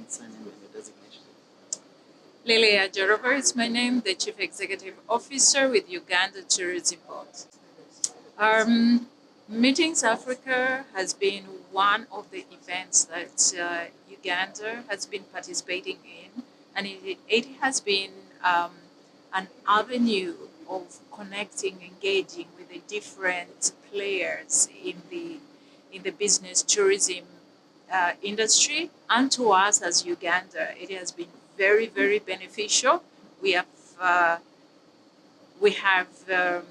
surname and your designation? Lilia Jorover is my name, the Chief Executive Officer with Uganda Tourism Board. Meetings Africa has been one of the events that Uganda has been participating in, and it has been an avenue of connecting, engaging with the different players in the business tourism industry, and to us as Uganda, it has been very, very beneficial. We have uh, we have um,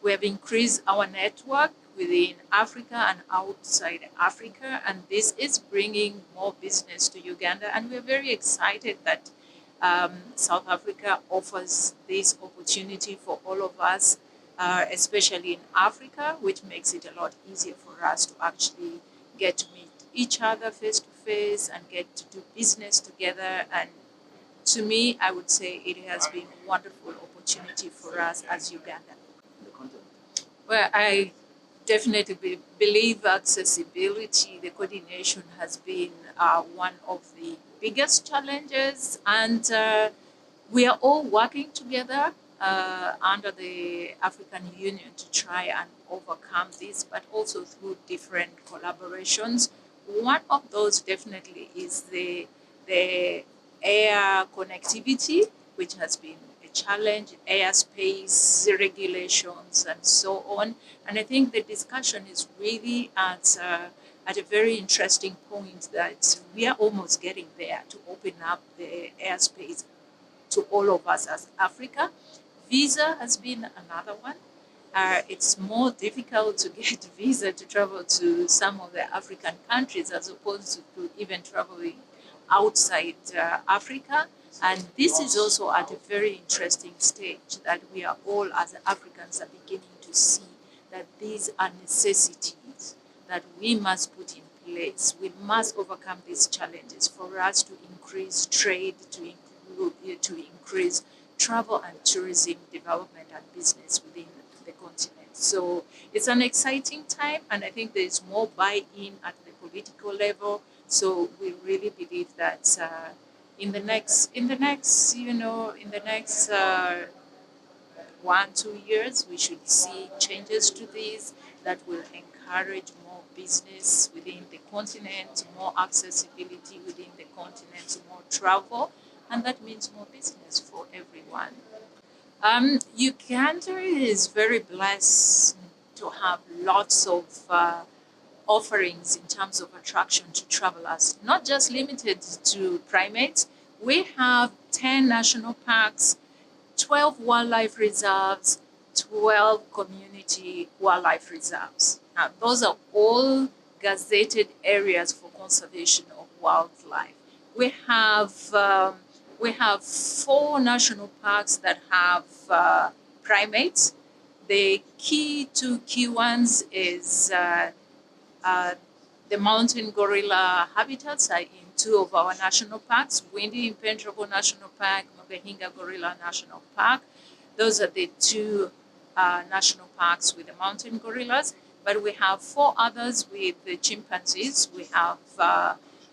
we have increased our network within Africa and outside Africa, and this is bringing more business to Uganda. And we're very excited that South Africa offers this opportunity for all of us, especially in Africa, which makes it a lot easier for us to actually get to meet each other face to face and get to do business together. And to me, I would say it has been a wonderful opportunity for us as Uganda. The content? Well, I definitely believe accessibility, the coordination has been one of the biggest challenges, and we are all working together under the African Union to try and overcome this, but also through different collaborations. One of those definitely is the air connectivity, which has been a challenge, airspace regulations, and so on. And I think the discussion is really at a very interesting point that we are almost getting there to open up the airspace to all of us as Africa. Visa has been another one. It's more difficult to get visa to travel to some of the African countries as opposed to even traveling outside Africa. And this is also at a very interesting stage that we are all as Africans are beginning to see that these are necessities that we must put in place. We must overcome these challenges for us to increase trade, to increase travel and tourism development and business within the continent. So it's an exciting time, and I think there's more buy-in at the political level. So we really believe that in the next 1 2 years, we should see changes to this that will encourage more business within the continent, more accessibility within the continent, more travel, and that means more business for everyone. Uganda is very blessed to have lots of offerings in terms of attraction to travelers, not just limited to primates. We have 10 national parks, 12 wildlife reserves, 12 community wildlife reserves. Now, those are all gazetted areas for conservation of wildlife. We have we have 4 national parks that have primates. The two key ones is uh, the mountain gorilla habitats are in 2 of our national parks, Windy Impenetrable National Park, Mugahinga Gorilla National Park. Those are the 2 national parks with the mountain gorillas. But we have 4 others with the chimpanzees. We have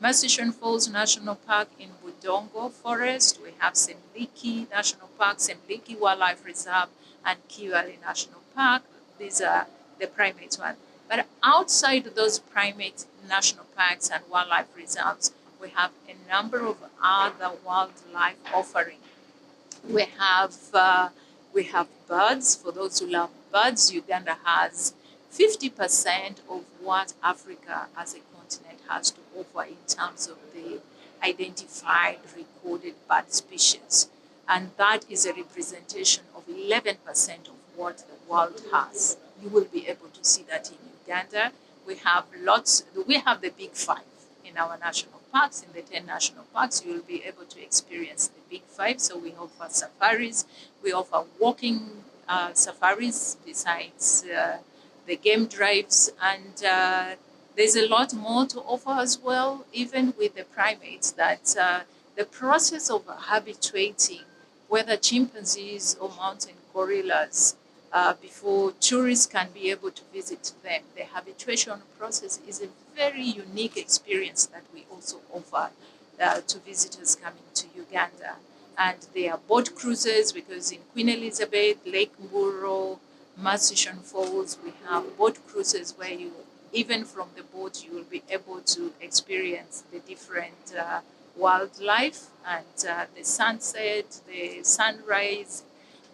Masishon Falls National Park in Budongo Forest. We have Semliki National Park, Semliki Wildlife Reserve, and Kiwali National Park. These are the primate ones. But outside of those primate national parks and wildlife reserves, we have a number of other wildlife offerings. We have birds. For those who love birds, Uganda has 50% of what Africa as a continent has to offer in terms of the identified recorded bird species. And that is a representation of 11% of what the world has. You will be able to see that in Uganda. We have the big 5 in our national parks. In the 10 national parks, you will be able to experience the big 5. So we offer safaris, we offer walking safaris besides the game drives, and there's a lot more to offer as well, even with the primates, that the process of habituating, whether chimpanzees or mountain gorillas, before tourists can be able to visit them. The habituation process is a very unique experience that we also offer to visitors coming to Uganda. And there are boat cruises because in Queen Elizabeth, Lake Mburo, Massishon Falls, we have boat cruises where you, even from the boat, you will be able to experience the different wildlife and the sunset, the sunrise.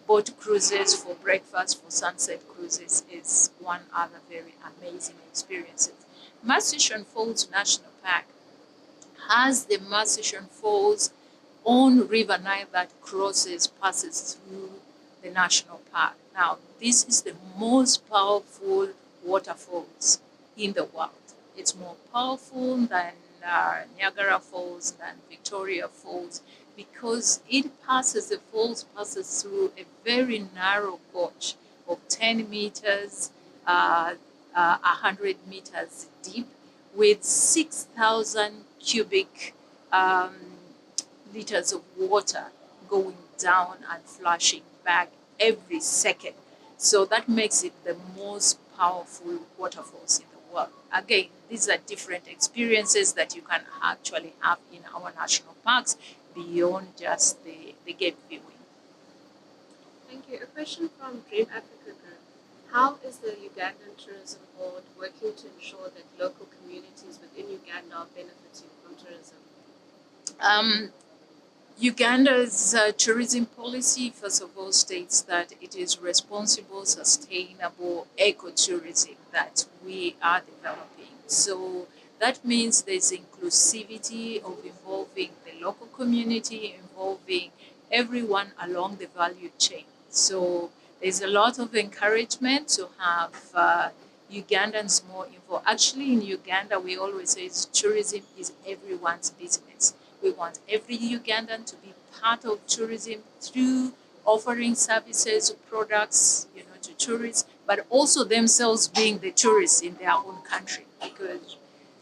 Boat cruises for breakfast, for sunset cruises is one other very amazing experience. Massishon Falls National Park has the Massishon Falls on River Nile that passes through the national park. Now, this is the most powerful waterfalls in the world. It's more powerful than Niagara Falls, than Victoria Falls, because the falls passes through a very narrow gorge of 10 meters, 100 meters deep, with 6,000 cubic liters of water going down and flashing back every second. So that makes it the most powerful waterfalls in the world. Again, these are different experiences that you can actually have in our national parks beyond just the game viewing. Thank you. A question from Dream Africa Group. How is the Ugandan Tourism Board working to ensure that local communities within Uganda are benefiting from tourism? Uganda's tourism policy, first of all, states that it is responsible, sustainable ecotourism that we are developing. So that means there's inclusivity of involving the local community, involving everyone along the value chain. So there's a lot of encouragement to have Ugandans more involved. Actually, in Uganda, we always say tourism is everyone's business. We want every Ugandan to be part of tourism through offering services, products, to tourists, but also themselves being the tourists in their own country, because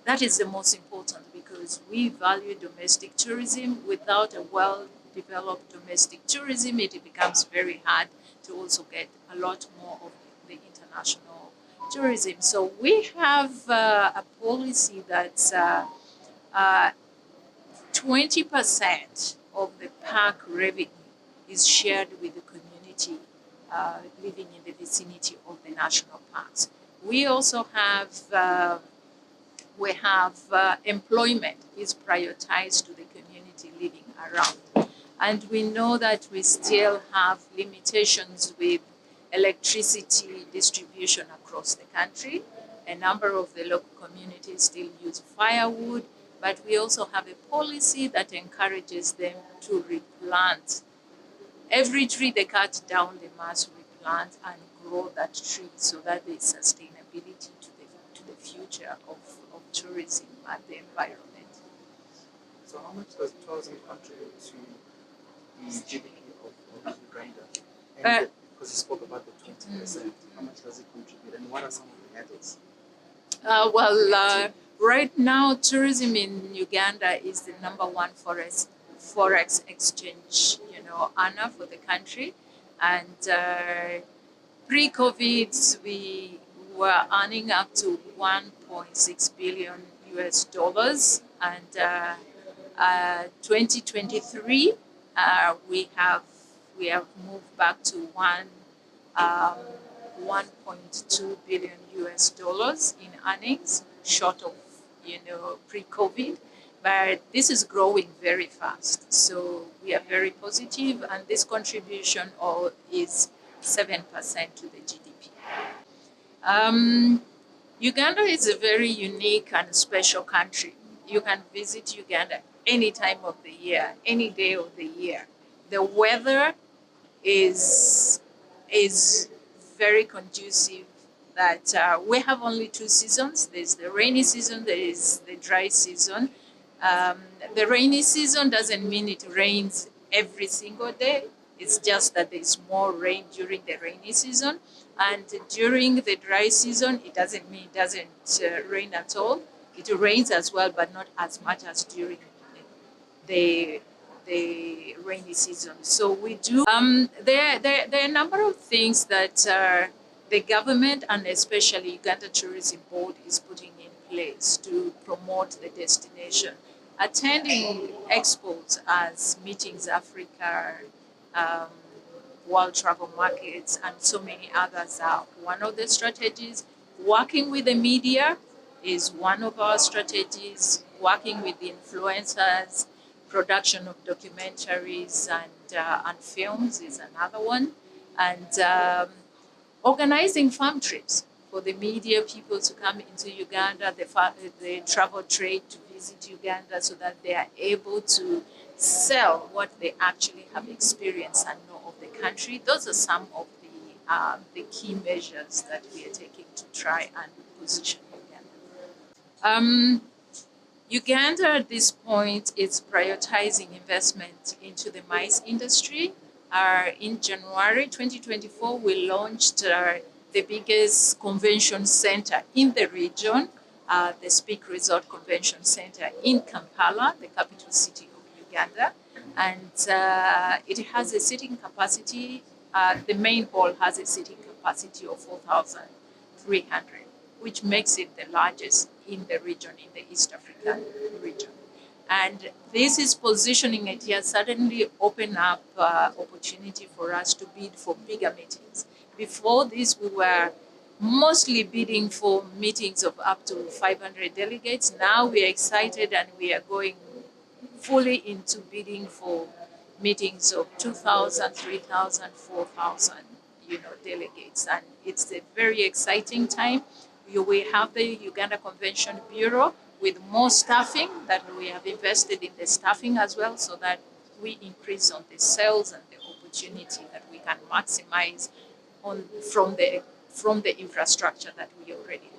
that is the most important, because we value domestic tourism. Without a well-developed domestic tourism, it becomes very hard to also get a lot more of the international tourism. So we have a policy that's 20% of the park revenue is shared with the community living in the vicinity of the national parks. We also have employment is prioritized to the community living around. And we know that we still have limitations with electricity distribution across the country. A number of the local communities still use firewood, but we also have a policy that encourages them to replant. Every tree they cut down, they must replant and grow that tree so that there's sustainability to the future of tourism and the environment. So how much does tourism contribute to the GDP of Uganda? And because you spoke about the 20%, how much does it contribute, and what are some of the hurdles? Right now, tourism in Uganda is the number one forex exchange, earner for the country. And pre-COVID, we were earning up to 1.6 billion US dollars. And 2023, we have moved back to 1.2 billion US dollars in earnings, short of pre-COVID, but this is growing very fast. So we are very positive, and this contribution is 7% to the GDP. Uganda is a very unique and special country. You can visit Uganda any time of the year, any day of the year. The weather is very conducive. That we have only two seasons. There's the rainy season, there is the dry season. The rainy season doesn't mean it rains every single day. It's just that there's more rain during the rainy season. And during the dry season, it doesn't mean it doesn't rain at all. It rains as well, but not as much as during the rainy season. So we do. There are a number of things that the government and especially Uganda Tourism Board is putting in place to promote the destination. attending expos as Meetings Africa, um, World Travel Markets, and so many others are one of the strategies. Working with the media is one of our strategies. Working with the influencers, production of documentaries and films is another one. And organizing farm trips for the media people to come into Uganda, the travel trade to visit Uganda so that they are able to sell what they actually have experienced and know of the country. Those are some of the key measures that we are taking to try and position Uganda. Uganda at this point is prioritizing investment into the maize industry. In January 2024, we launched the biggest convention center in the region, the Speak Resort Convention Center in Kampala, the capital city of Uganda. And it has a seating capacity, the main hall has a seating capacity of 4,300, which makes it the largest in the region, in the East African region. And this is positioning it here, suddenly open up opportunity for us to bid for bigger meetings. Before this, we were mostly bidding for meetings of up to 500 delegates. Now we are excited and we are going fully into bidding for meetings of 2,000, 3,000, 4,000, delegates. And it's a very exciting time. We have the Uganda Convention Bureau with more staffing, that we have invested in the staffing as well, so that we increase on the sales and the opportunity that we can maximize from the infrastructure that we already have.